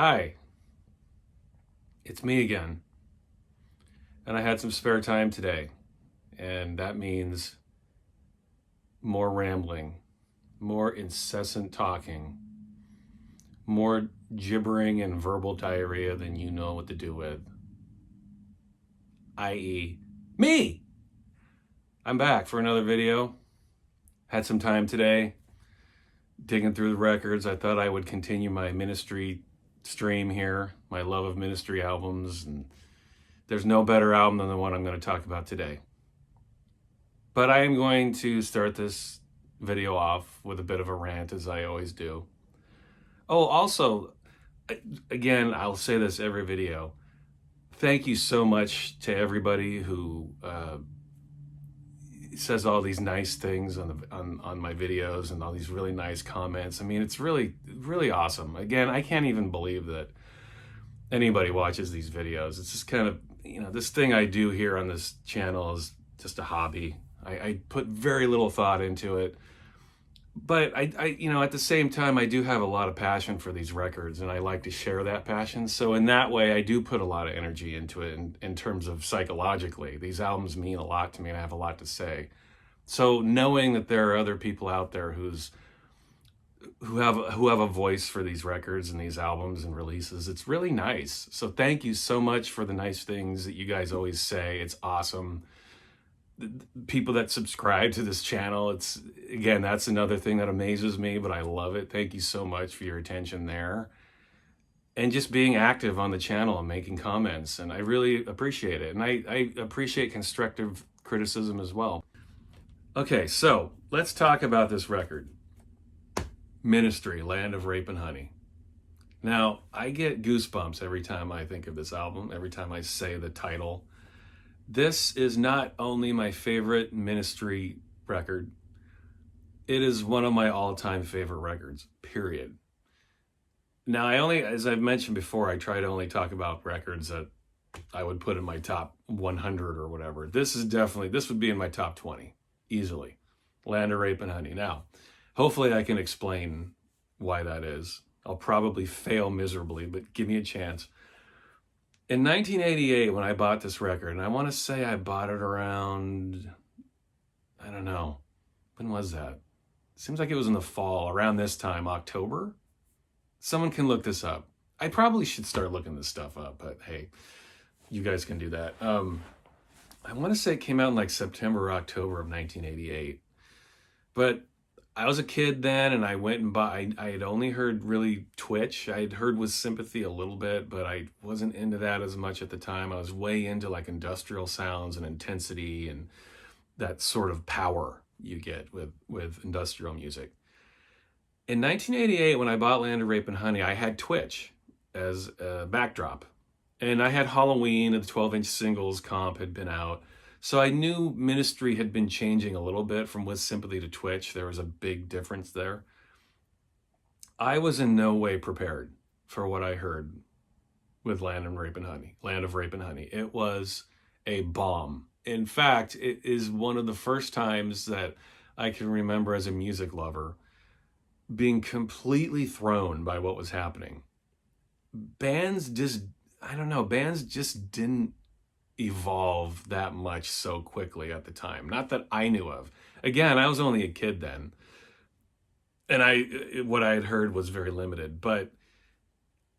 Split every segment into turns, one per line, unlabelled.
Hi, it's me again. And I had some spare time today. And that means more rambling, more incessant talking, more gibbering and verbal diarrhea than you know what to do with, i.e., me. I'm back for another video. Had some time today digging through the records. I thought I would continue my ministry stream here, my love of ministry albums. And there's no better album than the one I'm going to talk about today. But I am going to start this video off with a bit of a rant, as I always do. Oh, also, again, I'll say this every video. Thank you so much to everybody who says all these nice things on my videos and all these really nice comments. I mean, it's really, really awesome. Again, I can't even believe that anybody watches these videos. It's just kind of, this thing I do here on this channel is just a hobby. I put very little thought into it, but I at the same time, I do have a lot of passion for these records, and I like to share that passion. So in that way, I do put a lot of energy into it in terms of psychologically. These albums mean a lot to me, and I have a lot to say. So knowing that there are other people out there who have a voice for these records and these albums and releases, it's really nice. So thank you so much for the nice things that you guys always say. It's awesome. People that subscribe to this channel, it's, again, that's another thing that amazes me, but I love it. Thank you so much for your attention there, and just being active on the channel and making comments, and I really appreciate it. And I appreciate constructive criticism as well. Okay, so let's talk about this record, Ministry, Land of Rape and Honey. Now, I get goosebumps every time I think of this album, every time I say the title. This is not only my favorite Ministry record, it is one of my all-time favorite records, period. Now, as I've mentioned before, I try to only talk about records that I would put in my top 100 or whatever. This would be in my top 20, easily. Land of Rape and Honey. Now, hopefully I can explain why that is. I'll probably fail miserably, but give me a chance. In 1988, when I bought this record, and I want to say I bought it around, I don't know, when was that? Seems like it was in the fall, around this time, October? Someone can look this up. I probably should start looking this stuff up, but hey, you guys can do that. I want to say it came out in like September or October of 1988. But I was a kid then, and I went and bought, I had only heard really Twitch. I had heard With Sympathy a little bit, but I wasn't into that as much at the time. I was way into like industrial sounds and intensity and that sort of power you get with industrial music. In 1988, when I bought Land of Rape and Honey, I had Twitch as a backdrop. And I had Halloween, and the 12-inch singles comp had been out. So I knew Ministry had been changing a little bit from With Sympathy to Twitch. There was a big difference there. I was in no way prepared for what I heard with Land of Rape and Honey. It was a bomb. In fact, it is one of the first times that I can remember as a music lover being completely thrown by what was happening. Bands just didn't evolve that much so quickly at the time. Not that I knew of. Again, I was only a kid then, and what I had heard was very limited. But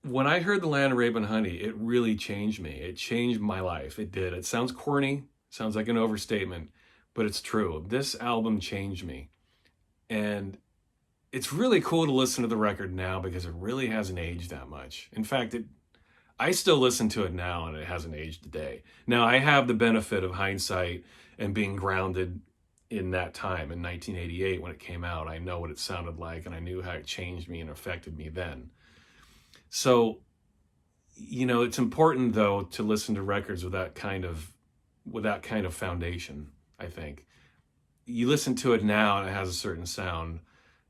when I heard The Land of Rape and Honey, it really changed me. It changed my life. It did. It sounds corny, sounds like an overstatement, but it's true. This album changed me. And it's really cool to listen to the record now because it really hasn't aged that much. In fact, I still listen to it now, and it hasn't aged today. Now, I have the benefit of hindsight and being grounded in that time in 1988 when it came out. I know what it sounded like, and I knew how it changed me and affected me then. So, it's important, though, to listen to records with that kind of foundation, I think. You listen to it now, and it has a certain sound.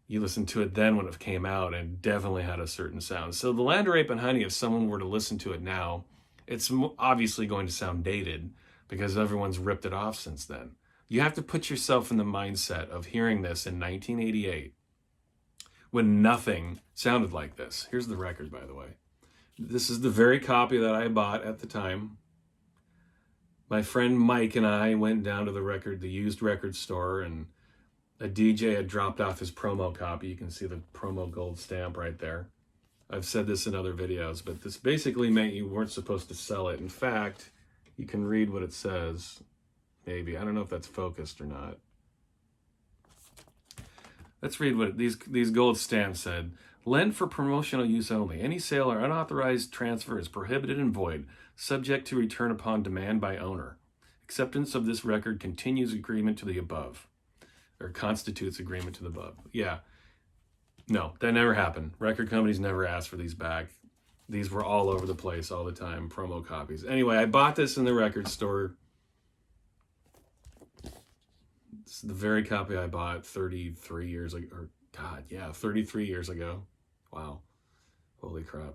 You listen to it then when it came out, and definitely had a certain sound. So The Land of Rape and Honey, if someone were to listen to it now, it's obviously going to sound dated because everyone's ripped it off since then. You have to put yourself in the mindset of hearing this in 1988 when nothing sounded like this. Here's the record, by the way. This is the very copy that I bought at the time. My friend Mike and I went down to the used record store, and a DJ had dropped off his promo copy. You can see the promo gold stamp right there. I've said this in other videos, but this basically meant you weren't supposed to sell it. In fact, you can read what it says. Maybe. I don't know if that's focused or not. Let's read what these gold stamps said. Lent for promotional use only. Any sale or unauthorized transfer is prohibited and void, subject to return upon demand by owner. Acceptance of this record continues agreement to the above, or constitutes agreement to the above. Yeah. No, that never happened. Record companies never asked for these back. These were all over the place all the time, promo copies. Anyway, I bought this in the record store. This is the very copy I bought 33 years ago. Or, God, yeah, 33 years ago. Wow. Holy crap.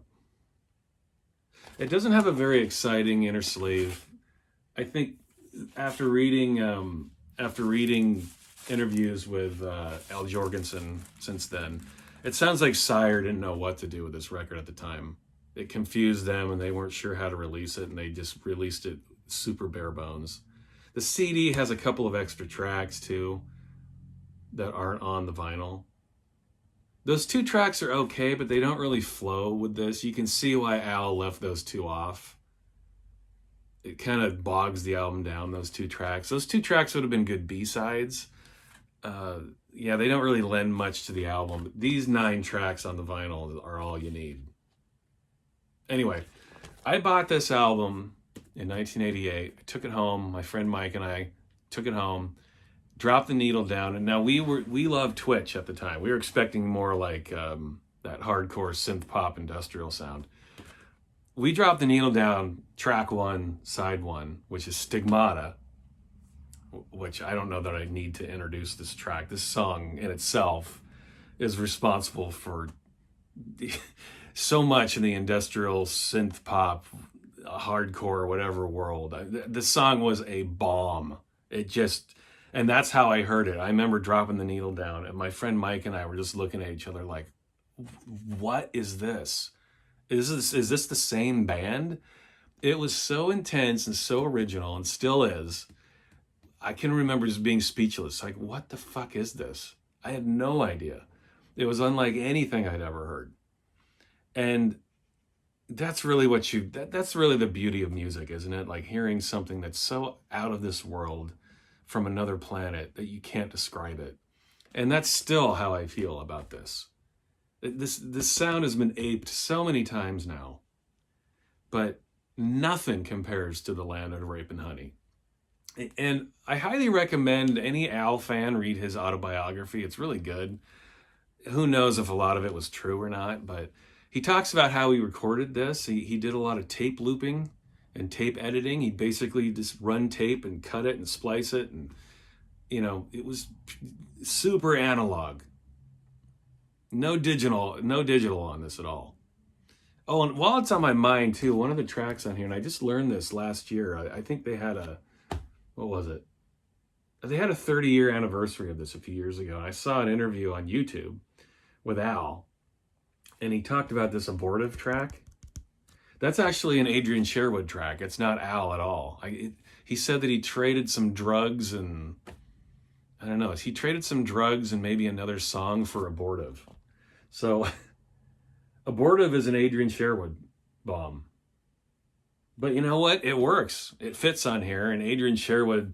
It doesn't have a very exciting inner sleeve. I think after reading interviews with Al Jourgensen since then, it sounds like Sire didn't know what to do with this record at the time. It confused them and they weren't sure how to release it, and they just released it super bare bones. The CD has a couple of extra tracks too that aren't on the vinyl. Those 2 tracks are okay, but they don't really flow with this. You can see why Al left those 2 off. It kind of bogs the album down, those 2 tracks. Those 2 tracks would have been good B-sides. Yeah, they don't really lend much to the album. But these 9 tracks on the vinyl are all you need. Anyway, I bought this album in 1988. I took it home. My friend Mike and I took it home, dropped the needle down, and now we loved Twitch at the time. We were expecting more like that hardcore synth pop industrial sound. We dropped the needle down, track 1, side 1, which is Stigmata, which I don't know that I need to introduce this track. This song in itself is responsible for so much in the industrial synth pop, hardcore, whatever world. The song was a bomb. And that's how I heard it. I remember dropping the needle down, and my friend Mike and I were just looking at each other like, what is this? Is this the same band? It was so intense and so original, and still is. I can remember just being speechless. Like, what the fuck is this? I had no idea. It was unlike anything I'd ever heard. And that's really that's really the beauty of music, isn't it? Like hearing something that's so out of this world from another planet that you can't describe it. And that's still how I feel about this. This sound has been aped so many times now, but nothing compares to The Land of Rape and Honey. And I highly recommend any Al fan read his autobiography. It's really good. Who knows if a lot of it was true or not, but he talks about how he recorded this. He did a lot of tape looping and tape editing. He basically just run tape and cut it and splice it. And, it was super analog. No digital on this at all. Oh, and while it's on my mind too, one of the tracks on here, and I just learned this last year. I think they had what was it? They had a 30-year anniversary of this a few years ago. And I saw an interview on YouTube with Al, and he talked about this abortive track. That's actually an Adrian Sherwood track. It's not Al at all. He said that he traded some drugs and, I don't know, he traded some drugs and maybe another song for abortive. So abortive is an Adrian Sherwood bomb. But you know what? It works. It fits on here, and Adrian Sherwood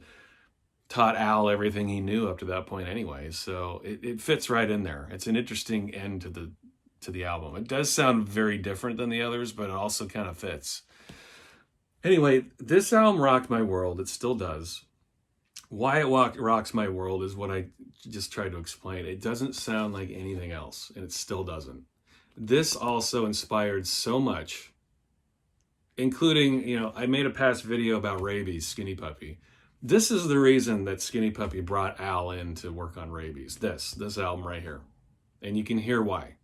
taught Al everything he knew up to that point anyway. So it fits right in there. It's an interesting end to the album. It does sound very different than the others, but it also kind of fits. Anyway, this album rocked my world. It still does. Why it rocks my world is what I just tried to explain. It doesn't sound like anything else, and it still doesn't. This also inspired so much, including, I made a past video about Rabies, Skinny Puppy. This is the reason that Skinny Puppy brought Al in to work on Rabies. This album right here. And you can hear why.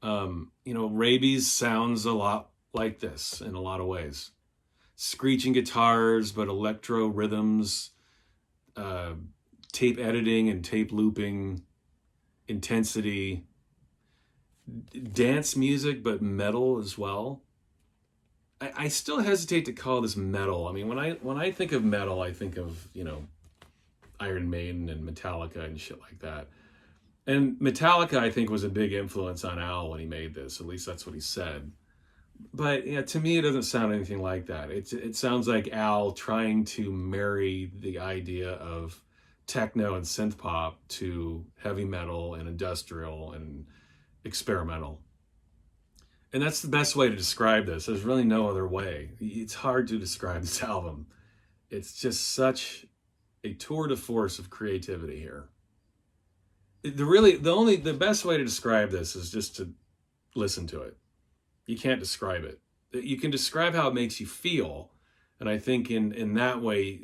Rabies sounds a lot like this in a lot of ways. Screeching guitars, but electro rhythms, tape editing and tape looping, intensity. dance music, but metal as well. I still hesitate to call this metal. I mean, when I think of metal, I think of, Iron Maiden and Metallica and shit like that. And Metallica, I think, was a big influence on Al when he made this. At least that's what he said. But yeah, to me, it doesn't sound anything like that. It sounds like Al trying to marry the idea of techno and synth pop to heavy metal and industrial and experimental. And that's the best way to describe this. There's really no other way. It's hard to describe this album. It's just such a tour de force of creativity here. The best way to describe this is just to listen to it. You can't describe it. You can describe how it makes you feel, and I think in that way,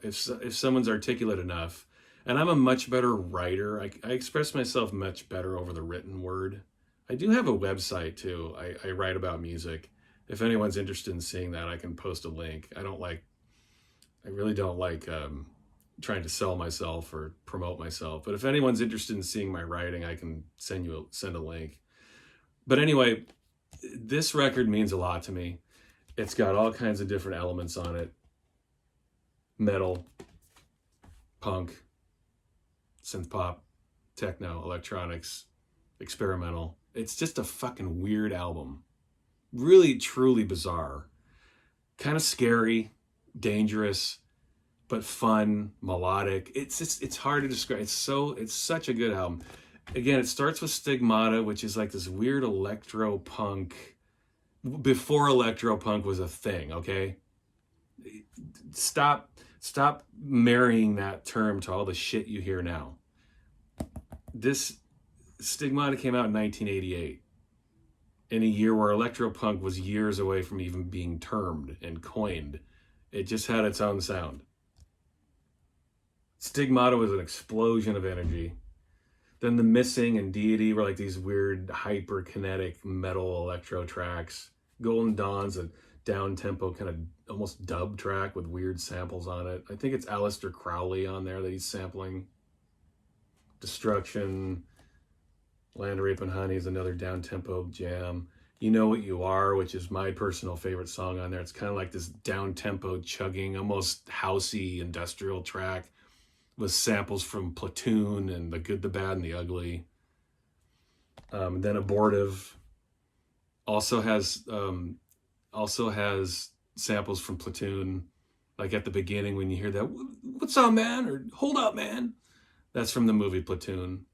if someone's articulate enough, and I'm a much better writer. I express myself much better over the written word. I do have a website too. I write about music. If anyone's interested in seeing that, I can post a link. I really don't like trying to sell myself or promote myself. But if anyone's interested in seeing my writing, I can send a link. But anyway, this record means a lot to me. It's got all kinds of different elements on it. Metal, punk, synth pop, techno, electronics, experimental. It's just a fucking weird album. Really, truly bizarre. Kind of scary, dangerous, but fun, melodic. It's hard to describe. It's such a good album. Again, it starts with Stigmata, which is like this weird electro punk before electro punk was a thing, okay? Stop marrying that term to all the shit you hear now. This Stigmata came out in 1988, in a year where electropunk was years away from even being termed and coined. It just had its own sound. Stigmata was an explosion of energy. Then The Missing and Deity were like these weird hyperkinetic metal electro tracks. Golden Dawn's a down-tempo kind of almost dub track with weird samples on it. I think it's Aleister Crowley on there that he's sampling. Destruction, Land of Rape and Honey is another down-tempo jam. You Know What You Are, which is my personal favorite song on there. It's kind of like this down-tempo chugging, almost housey industrial track with samples from Platoon and The Good, the Bad, and the Ugly. Then Abortive also has samples from Platoon, like at the beginning when you hear that "What's up, man?" or "Hold up, man." That's from the movie Platoon.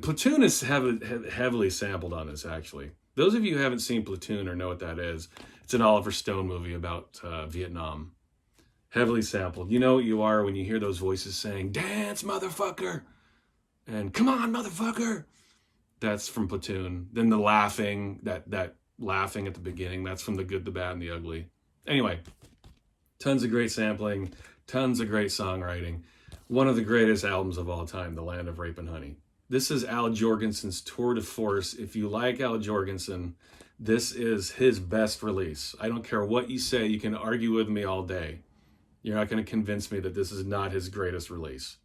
Platoon is heavily sampled on this, actually. Those of you who haven't seen Platoon or know what that is, it's an Oliver Stone movie about Vietnam. Heavily sampled. You know what you are when you hear those voices saying, "Dance, motherfucker!" and "Come on, motherfucker!" That's from Platoon. Then the laughing, that laughing at the beginning, that's from The Good, the Bad, and the Ugly. Anyway, tons of great sampling, tons of great songwriting. One of the greatest albums of all time, The Land of Rape and Honey. This is Al Jourgensen's tour de force. If you like Al Jourgensen, this is his best release. I don't care what you say. You can argue with me all day. You're not going to convince me that this is not his greatest release.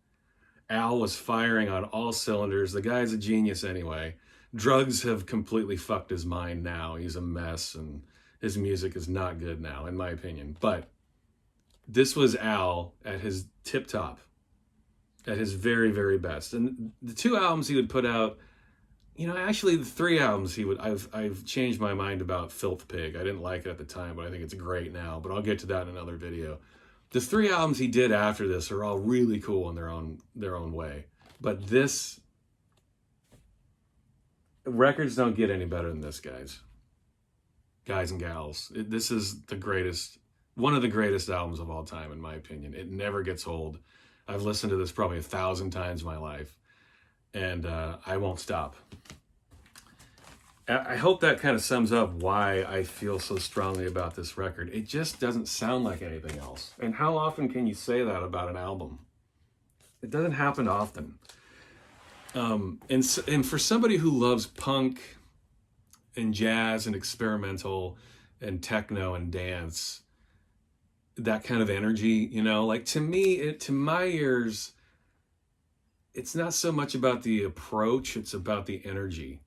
Al was firing on all cylinders. The guy's a genius anyway. Drugs have completely fucked his mind now. He's a mess, and his music is not good now, in my opinion. But this was Al at his tip top, at his very, very best. And the two albums he would put out, actually the three albums he would, I've changed my mind about Filth Pig. I didn't like it at the time, but I think it's great now. But I'll get to that in another video. The three albums he did after this are all really cool in their own way. But this, records don't get any better than this, guys and gals. This is the greatest, one of the greatest albums of all time, in my opinion. It never gets old. I've listened to this probably 1,000 times in my life, and I won't stop. I hope that kind of sums up why I feel so strongly about this record. It just doesn't sound like anything else. And how often can you say that about an album? It doesn't happen often. And for somebody who loves punk and jazz and experimental and techno and dance, that kind of energy, like to me, to my ears, it's not so much about the approach, it's about the energy.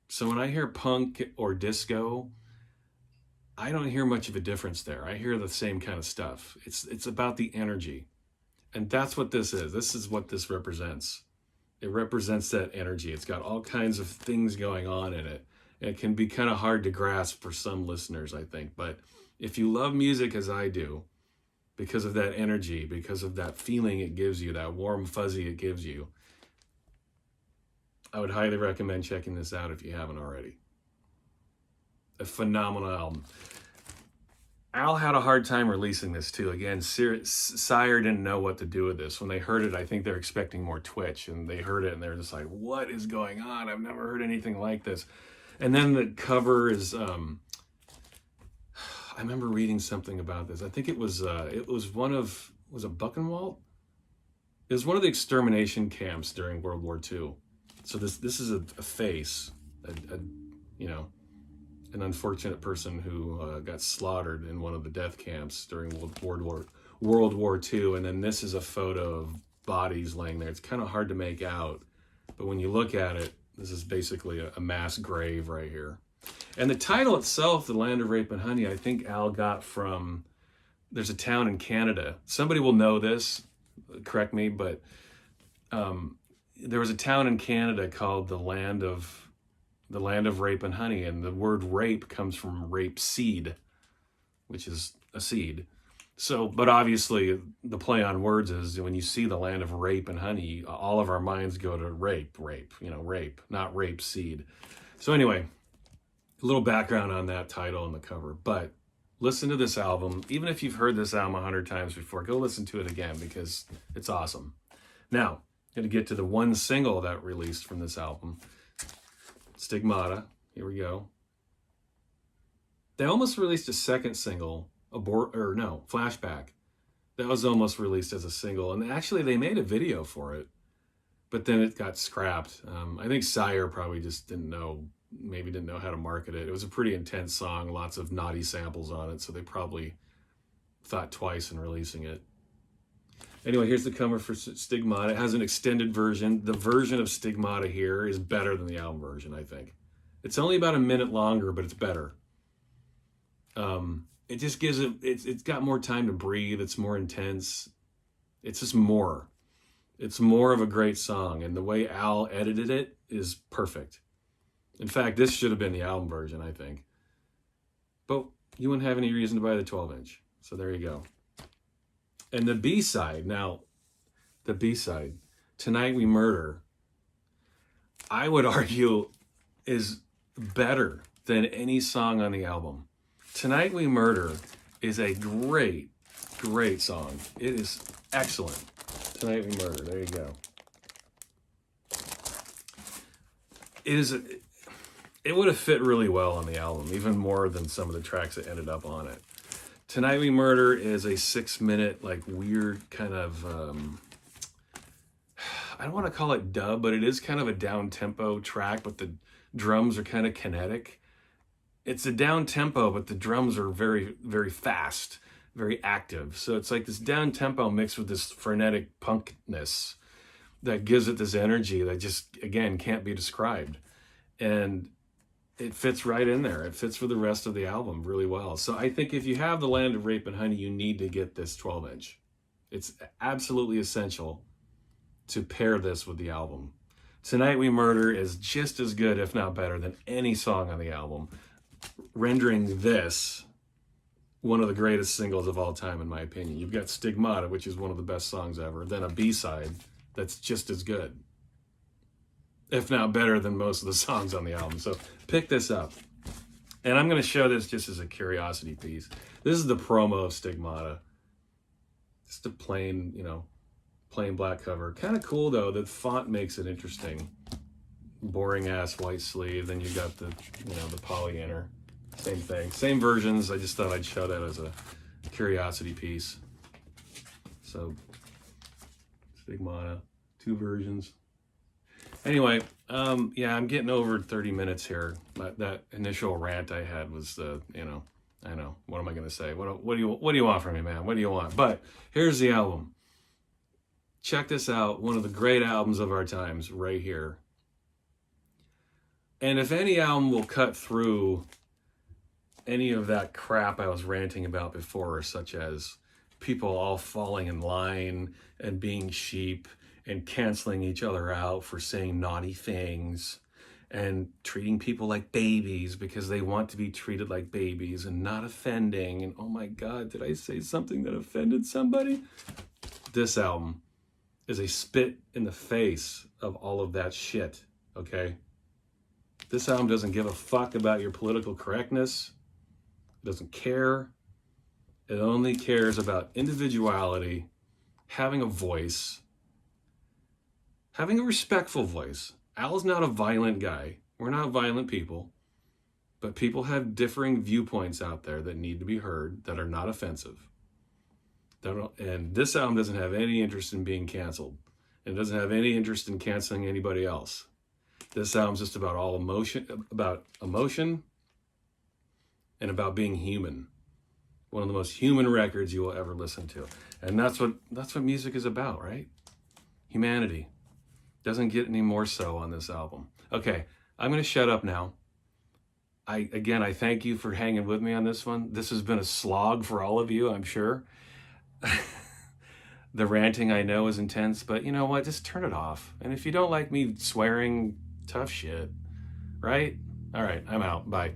So when I hear punk or disco, I don't hear much of a difference there. I hear the same kind of stuff. It's about the energy. And that's what this is. This is what this represents. It represents that energy. It's got all kinds of things going on in it. And it can be kind of hard to grasp for some listeners, I think. But if you love music as I do, because of that energy, because of that feeling it gives you, that warm fuzzy it gives you, I would highly recommend checking this out if you haven't already. A phenomenal album. Al had a hard time releasing this too. Again, Sire didn't know what to do with this. When they heard it, I think they're expecting more Twitch, and they heard it and they're just like, what is going on? I've never heard anything like this. And then the cover is, I remember reading something about this. I think it was one of, was it Buchenwald? It was one of the extermination camps during World War II. So this is a face, you know, an unfortunate person who got slaughtered in one of the death camps during World War II. And then this is a photo of bodies laying there. It's kind of hard to make out, but when you look at it, this is basically a mass grave right here. And the title itself, The Land of Rape and Honey, I think Al got from, there's a town in Canada. Somebody will know this, correct me, but there was a town in Canada called the Land of Rape and Honey, and the word rape comes from rape seed, which is a seed. So, but obviously the play on words is when you see the land of rape and honey, all of our minds go to rape, rape, not rape seed. So anyway, a little background on that title and the cover, but listen to this album. Even if you've heard this album 100 times before, go listen to it again because it's awesome. Now, I'm going to get to the one single that released from this album. Stigmata. Here we go. They almost released a second single, Flashback. That was almost released as a single. And actually, they made a video for it, but then it got scrapped. I think Sire probably just didn't know how to market it. It was a pretty intense song, lots of naughty samples on it, so they probably thought twice in releasing it. Anyway, here's the cover for Stigmata. It has an extended version. The version of Stigmata here is better than the album version, I think. It's only about a minute longer, but it's better. It just gives it's got more time to breathe. It's more intense. It's just more. It's more of a great song, and the way Al edited it is perfect. In fact, this should have been the album version, I think. But you wouldn't have any reason to buy the 12-inch. So there you go. And the B-side, Tonight We Murder, I would argue is better than any song on the album. Tonight We Murder is a great, great song. It is excellent. Tonight We Murder, there you go. It would have fit really well on the album, even more than some of the tracks that ended up on it. Tonight We Murder is a 6-minute, like weird kind of, I don't want to call it dub, but it is kind of a down-tempo track, but the drums are kind of kinetic. It's a down-tempo, but the drums are very, very fast, very active. So it's like this down-tempo mixed with this frenetic punkness that gives it this energy that just, again, can't be described. And it fits right in there. It fits for the rest of the album really well. So I think if you have The Land of Rape and Honey, you need to get this 12-inch. It's absolutely essential to pair this with the album. Tonight We Murder is just as good, if not better, than any song on the album, rendering this one of the greatest singles of all time, in my opinion. You've got Stigmata, which is one of the best songs ever, then a B-side that's just as good, if not better than most of the songs on the album. So pick this up. And I'm going to show this just as a curiosity piece. This is the promo of Stigmata. Just a plain, plain black cover. Kind of cool, though. The font makes it interesting. Boring-ass white sleeve. Then you got the, the poly inner. Same thing. Same versions. I just thought I'd show that as a curiosity piece. So, Stigmata. 2 versions. Anyway, yeah, I'm getting over 30 minutes here. That initial rant I had was, I know. What am I going to say? What do you want from me, man? What do you want? But here's the album. Check this out. One of the great albums of our times right here. And if any album will cut through any of that crap I was ranting about before, such as people all falling in line and being sheep and canceling each other out for saying naughty things and treating people like babies because they want to be treated like babies and not offending. And oh my God, did I say something that offended somebody? This album is a spit in the face of all of that shit, okay? This album doesn't give a fuck about your political correctness. It doesn't care. It only cares about individuality, having a voice, having a respectful voice. Al's not a violent guy. We're not violent people. But people have differing viewpoints out there that need to be heard that are not offensive. And this album doesn't have any interest in being canceled. It doesn't have any interest in canceling anybody else. This album's just about emotion and about being human. One of the most human records you will ever listen to. And that's what music is about, right? Humanity. Doesn't get any more so on this album. Okay, I'm going to shut up now. I thank you for hanging with me on this one. This has been a slog for all of you, I'm sure. The ranting, I know, is intense, but you know what? Just turn it off. And if you don't like me swearing, tough shit, right? All right, I'm out. Bye.